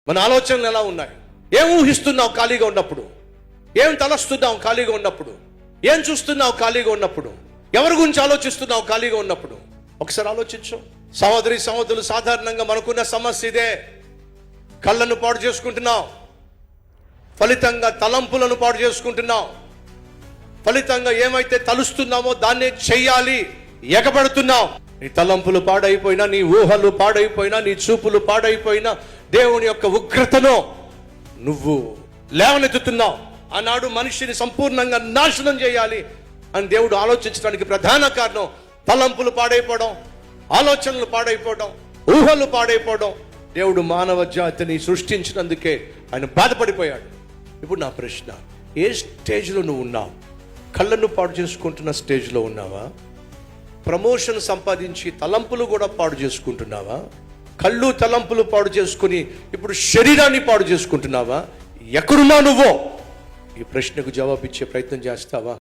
మన ఆలోచనలు ఎలా ఉన్నాయి? ఏం ఊహిస్తున్నావు ఖాళీగా ఉన్నప్పుడు? ఏం తలస్తున్నావు ఖాళీగా ఉన్నప్పుడు? ఏం చూస్తున్నావు ఖాళీగా ఉన్నప్పుడు? ఎవరి గురించి ఆలోచిస్తున్నావు ఖాళీగా ఉన్నప్పుడు? ఒకసారి ఆలోచించు. సహోదరి సహోదరులు, సాధారణంగా మనకున్న సమస్య ఇదే. కళ్ళను పాడు చేసుకుంటున్నావు, ఫలితంగా తలంపులను పాడు చేసుకుంటున్నావు, ఫలితంగా ఏమైతే తలుస్తున్నామో దాన్నే చెయ్యాలి ఎగబడుతున్నావు. నీ తలంపులు పాడైపోయినా, నీ ఊహలు పాడైపోయినా, నీ చూపులు పాడైపోయినా, దేవుని యొక్క ఉగ్రతను నువ్వు లేవనెత్తుతున్నావు. ఆనాడు మనిషిని సంపూర్ణంగా నాశనం చేయాలి అని దేవుడు ఆలోచించడానికి ప్రధాన కారణం తలంపులు పాడైపోవడం, ఆలోచనలు పాడైపోవడం, ఊహలు పాడైపోవడం. దేవుడు మానవ జాతిని సృష్టించినందుకే ఆయన బాధపడిపోయాడు. ఇప్పుడు నా ప్రశ్న, ఏ స్టేజ్లో నువ్వు ఉన్నావు? కళ్ళను పాడు చేసుకుంటున్న స్టేజ్లో ఉన్నావా? ప్రమోషన్ సంపాదించి తలంపులు కూడా పాడు చేసుకుంటున్నావా? కళ్ళు తలంపులు పాడు చేసుకుని ఇప్పుడు శరీరాన్ని పాడు చేసుకుంటున్నావా? ఎక్కడున్నా నువ్వు? ఈ ప్రశ్నకు జవాబిచ్చే ప్రయత్నం చేస్తావా?